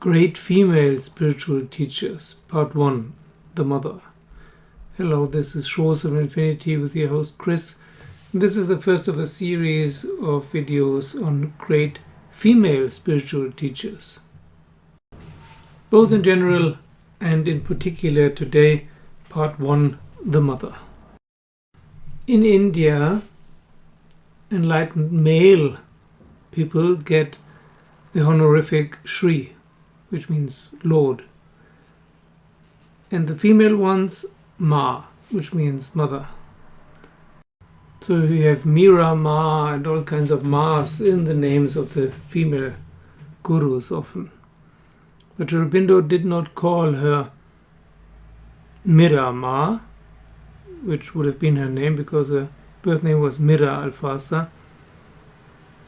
Great Female Spiritual Teachers, Part 1, The Mother. Hello, this is Shores of Infinity with your host Chris. This is the first of a series of videos on great female spiritual teachers, both in general and in particular today, Part 1, The Mother. In India, enlightened male people get the honorific Shri, which means Lord, and the female ones Ma, which means mother. So you have Mirra Ma and all kinds of Ma's in the names of the female gurus often. But Aurobindo did not call her Mirra Ma, which would have been her name because her birth name was Mirra Alfassa.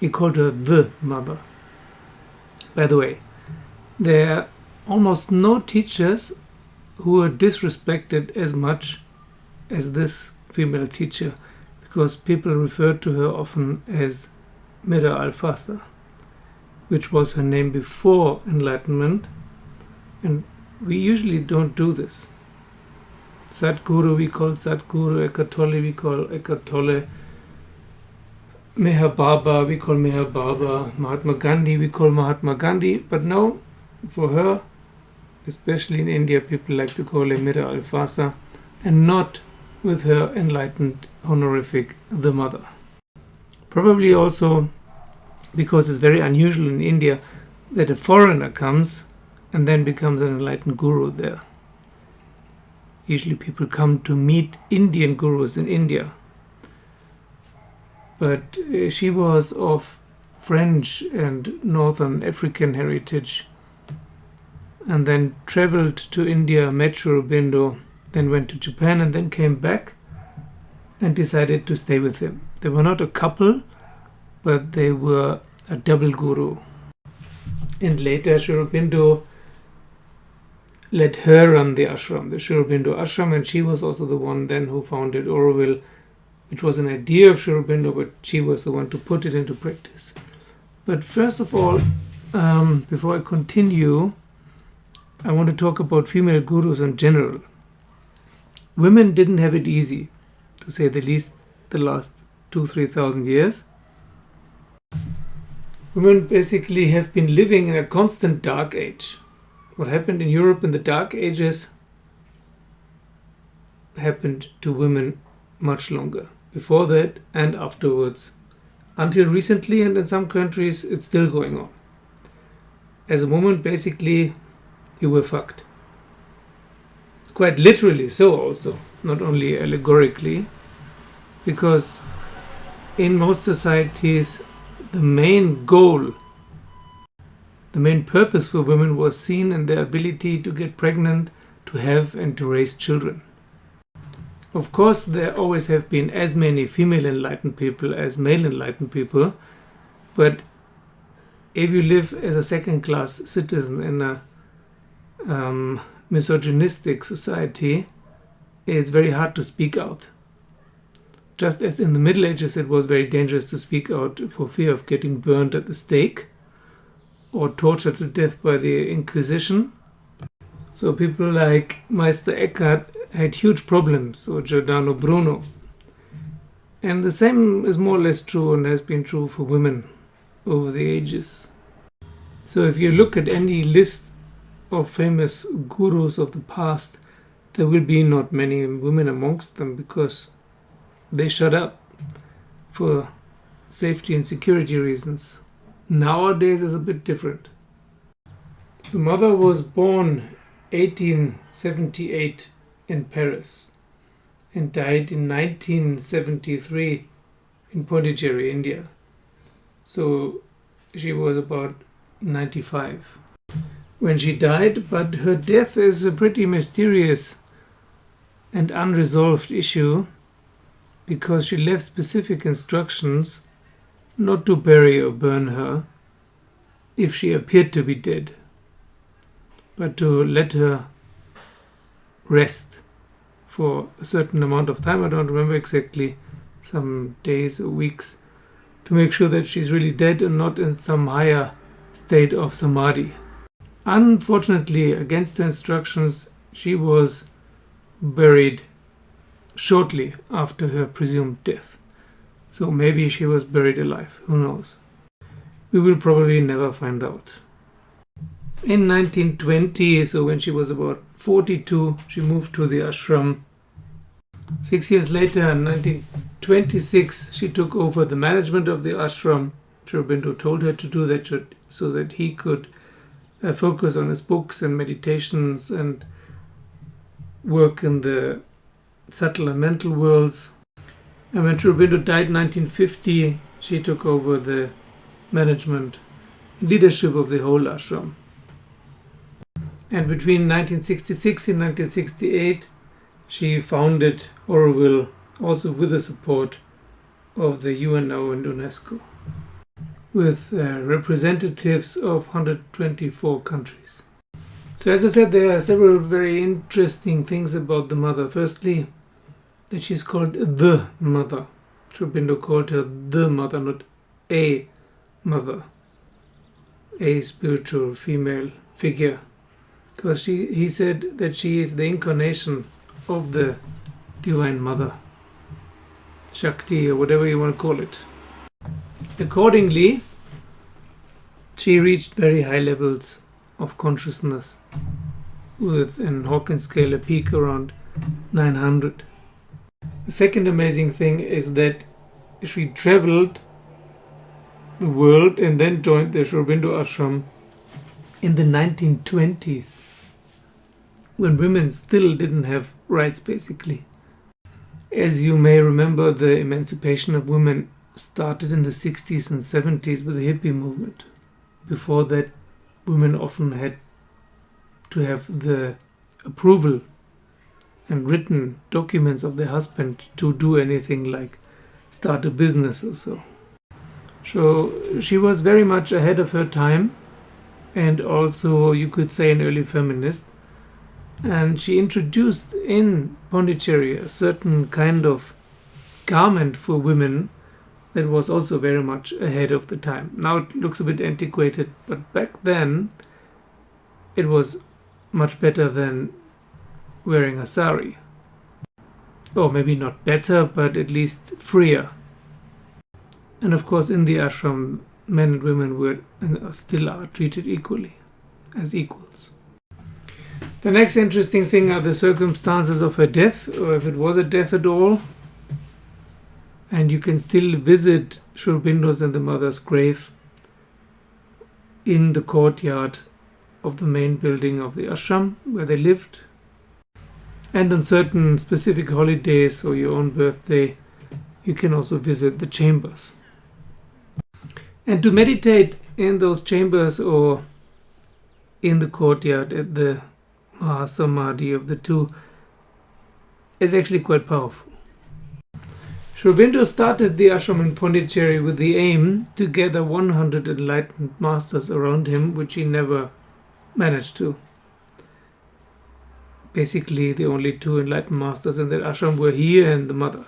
He called her the mother. By the way, there are almost no teachers who are disrespected as much as this female teacher, because people refer to her often as Mirra Alfassa, which was her name before enlightenment, and we usually don't do this. Sadguru we call Sadguru, Eckhart Tolle we call Eckhart Tolle, Meher Baba we call Meher Baba, Mahatma Gandhi we call Mahatma Gandhi, but no, for her, especially in India, people like to call her Mirra Alfassa, and not with her enlightened honorific the mother. Probably also because it's very unusual in India that a foreigner comes and then becomes an enlightened guru there. Usually people come to meet Indian gurus in India. But she was of French and Northern African heritage, and then traveled to India, met Aurobindo, then went to Japan, and then came back and decided to stay with him. They were not a couple, but they were a double guru. And later Aurobindo let her run the ashram, the Aurobindo ashram, and she was also the one then who founded Auroville, which was an idea of Aurobindo, but she was the one to put it into practice. But first of all, before I continue, I want to talk about female gurus in general. Women didn't have it easy, to say the least, the last 2,000-3,000 years. Women basically have been living in a constant dark age. What happened in Europe in the Dark Ages happened to women much longer, before that and afterwards. Until recently, and in some countries, it's still going on. As a woman, basically, you were fucked. Quite literally so also, not only allegorically, because in most societies, the main goal, the main purpose for women was seen in their ability to get pregnant, to have and to raise children. Of course, there always have been as many female enlightened people as male enlightened people, but if you live as a second-class citizen in a misogynistic society, it's very hard to speak out. Just as in the Middle Ages it was very dangerous to speak out for fear of getting burned at the stake or tortured to death by the Inquisition. So people like Meister Eckhart had huge problems, or Giordano Bruno. And the same is more or less true and has been true for women over the ages. So if you look at any list of famous gurus of the past, there will be not many women amongst them because they shut up for safety and security reasons. Nowadays is a bit different. The mother was born 1878 in Paris and died in 1973 in Pondicherry, India. So she was about 95 when she died, but her death is a pretty mysterious and unresolved issue because she left specific instructions not to bury or burn her if she appeared to be dead, but to let her rest for a certain amount of time. I don't remember exactly, some days or weeks, to make sure that she's really dead and not in some higher state of samadhi. Unfortunately, against her instructions, she was buried shortly after her presumed death. So maybe she was buried alive, who knows? We will probably never find out. In 1920, so when she was about 42, she moved to the ashram. 6 years later, in 1926, she took over the management of the ashram. Sri Aurobindo told her to do that so that he could focus on his books and meditations and work in the subtle and mental worlds. And when Sri Aurobindo died in 1950, she took over the management and leadership of the whole ashram. And between 1966 and 1968, she founded Auroville, also with the support of the UNO and UNESCO, with representatives of 124 countries. So as I said, there are several very interesting things about the mother. Firstly, that she's called the mother. Sri Aurobindo called her the mother, not a mother, a spiritual female figure, because he said that she is the incarnation of the Divine Mother, Shakti, or whatever you want to call it. Accordingly, she reached very high levels of consciousness, with in Hawkins scale a peak around 900. The second amazing thing is that she traveled the world and then joined the Sri Aurobindo ashram in the 1920s, when women still didn't have rights, basically. As you may remember, the emancipation of women started in the 60s and 70s with the hippie movement. Before that, women often had to have the approval and written documents of their husband to do anything like start a business or so. So she was very much ahead of her time, and also you could say an early feminist. And she introduced in Pondicherry a certain kind of garment for women that was also very much ahead of the time. Now it looks a bit antiquated, but back then it was much better than wearing a sari. Or maybe not better, but at least freer. And of course in the ashram, men and women were and still are treated equally, as equals. The next interesting thing are the circumstances of her death, or if it was a death at all. And you can still visit Sri Aurobindo's and the mother's grave in the courtyard of the main building of the ashram where they lived. And on certain specific holidays or your own birthday, you can also visit the chambers. And to meditate in those chambers or in the courtyard at the Mahasamadhi of the two is actually quite powerful. Sri Aurobindo started the ashram in Pondicherry with the aim to gather 100 enlightened masters around him, which he never managed to. Basically, the only two enlightened masters in that ashram were he and the mother,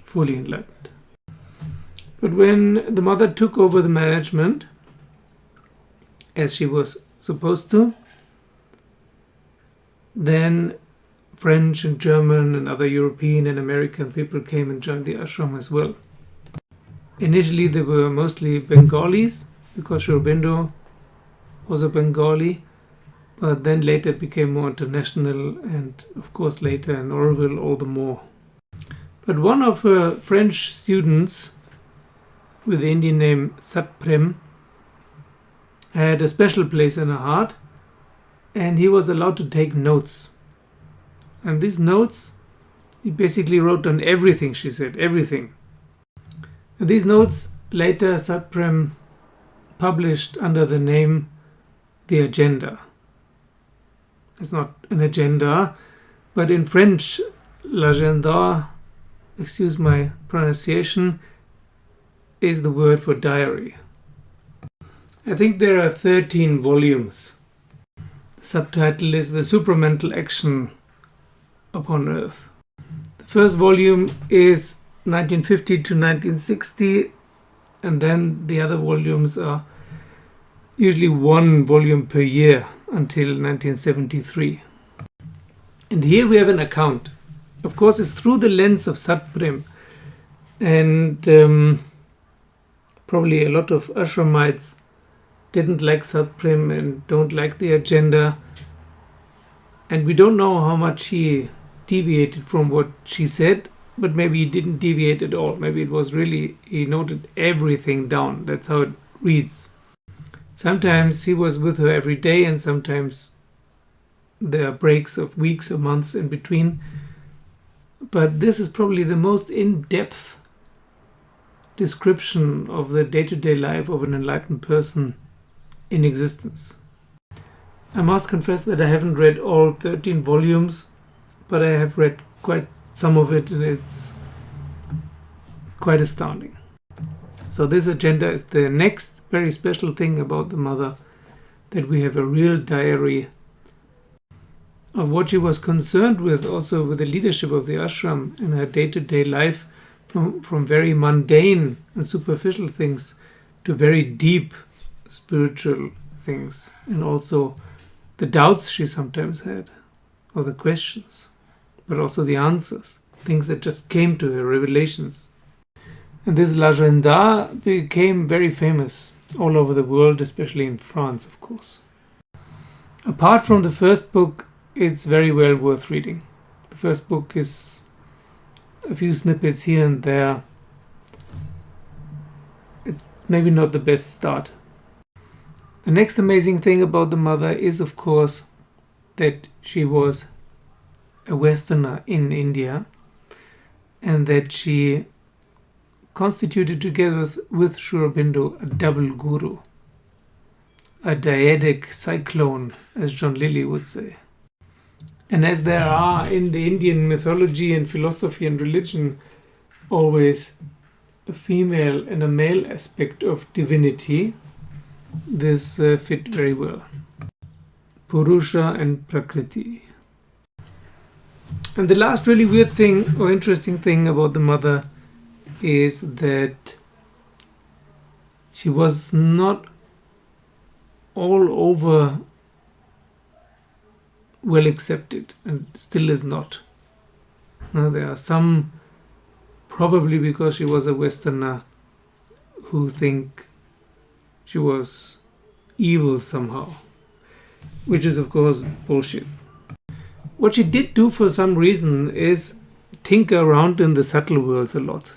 fully enlightened. But when the mother took over the management, as she was supposed to, then French and German and other European and American people came and joined the ashram as well. Initially they were mostly Bengalis, because Sri Aurobindo was a Bengali, but then later it became more international, and of course later in Auroville all the more. But one of her French students with the Indian name Satprem had a special place in her heart, and he was allowed to take notes. And these notes, he basically wrote on everything, she said, everything. And these notes later Satprem published under the name The Agenda. It's not an agenda, but in French, l'agenda, excuse my pronunciation, is the word for diary. I think there are 13 volumes. The subtitle is The Supramental Action upon Earth. The first volume is 1950 to 1960, and then the other volumes are usually one volume per year until 1973. And here we have an account. Of course, it's through the lens of Satprem. And probably a lot of ashramites didn't like Satprem and don't like the agenda. And we don't know how much he deviated from what she said, but maybe he didn't deviate at all. Maybe it was really, he noted everything down. That's how it reads. Sometimes he was with her every day, and sometimes there are breaks of weeks or months in between. But this is probably the most in-depth description of the day-to-day life of an enlightened person in existence. I must confess that I haven't read all 13 volumes, but I have read quite some of it, and it's quite astounding. So this agenda is the next very special thing about the mother, that we have a real diary of what she was concerned with, also with the leadership of the ashram in her day-to-day life, from very mundane and superficial things to very deep spiritual things, and also the doubts she sometimes had, or the questions, but also the answers, things that just came to her, revelations. And this L'Agenda became very famous all over the world, especially in France, of course. Apart from the first book, it's very well worth reading. The first book is a few snippets here and there. It's maybe not the best start. The next amazing thing about the mother is, of course, that she was a Westerner in India, and that she constituted together with Aurobindo a double guru, a dyadic cyclone, as John Lilly would say. And as there are in the Indian mythology and philosophy and religion always a female and a male aspect of divinity, this fit very well. Purusha and Prakriti. And the last really weird thing or interesting thing about the mother is that she was not all over well accepted, and still is not. Now, there are some, probably because she was a Westerner, who think she was evil somehow, which is of course bullshit. What she did do for some reason is tinker around in the subtle worlds a lot.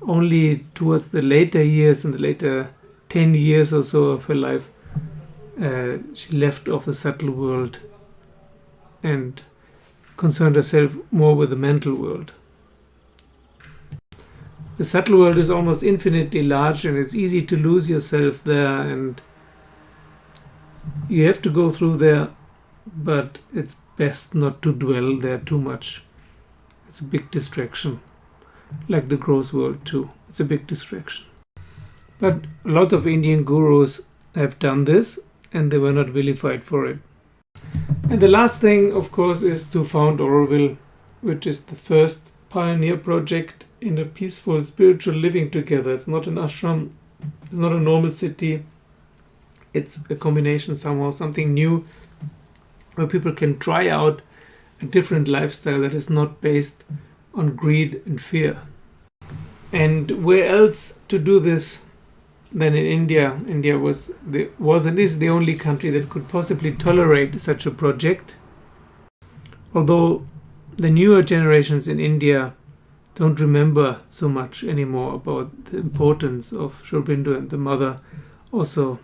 Only towards the later years, in the later 10 years or so of her life, she left off the subtle world and concerned herself more with the mental world. The subtle world is almost infinitely large, and it's easy to lose yourself there, and you have to go through there, but it's best not to dwell there too much. It's a big distraction, like the gross world too. It's a big distraction. But a lot of Indian gurus have done this, and they were not vilified for it. And the last thing, of course, is to found Auroville, which is the first pioneer project in a peaceful spiritual living together. It's not an ashram, it's not a normal city. It's a combination somehow, something new, where people can try out a different lifestyle that is not based on greed and fear. And where else to do this than in India? India was and is the only country that could possibly tolerate such a project. Although the newer generations in India don't remember so much anymore about the importance of Aurobindo and the mother, also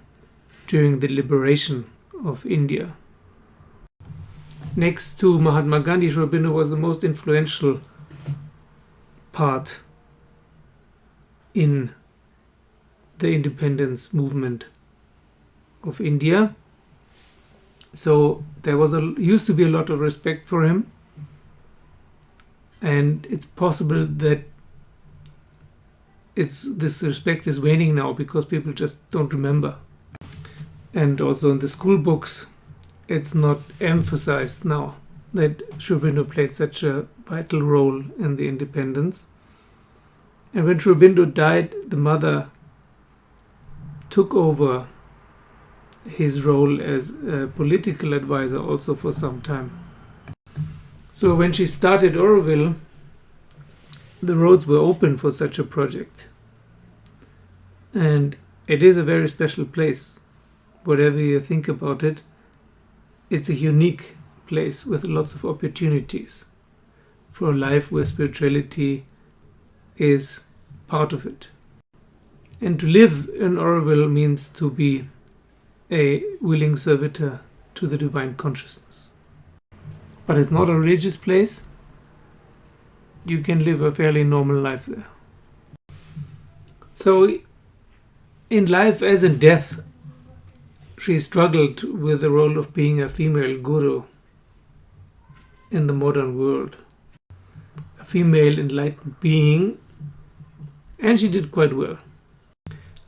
during the liberation of India. Next to Mahatma Gandhi, Aurobindo was the most influential part in the independence movement of India. So there used to be a lot of respect for him, and it's possible that this respect is waning now because people just don't remember. And also in the school books, it's not emphasized now that Aurobindo played such a vital role in the independence. And when Aurobindo died, the mother took over his role as a political advisor also for some time. So when she started Aurobindo, the roads were open for such a project. And it is a very special place. Whatever you think about it, it's a unique place with lots of opportunities for a life where spirituality is part of it. And to live in Aurobindo means to be a willing servitor to the divine consciousness. But it's not a religious place. You can live a fairly normal life there. So in life as in death, she struggled with the role of being a female guru in the modern world. A female enlightened being, and she did quite well.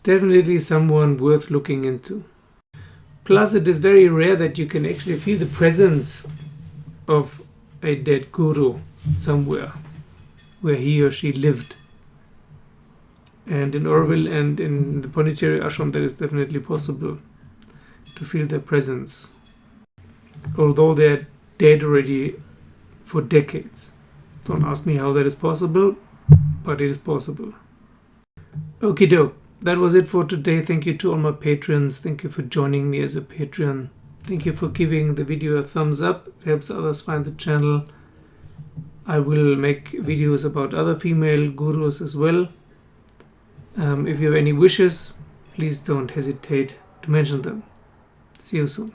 Definitely someone worth looking into. Plus, it is very rare that you can actually feel the presence of a dead guru somewhere where he or she lived. And in Aurobindo and in the Pondicherry ashram, that is definitely possible to feel their presence, although they're dead already for decades. Don't ask me how that is possible, but it is possible. Okie doke. That was it for today. Thank you to all my patrons. Thank you for joining me as a patron. Thank you for giving the video a thumbs up. It helps others find the channel. I will make videos about other female gurus as well. If you have any wishes, please don't hesitate to mention them. See you soon.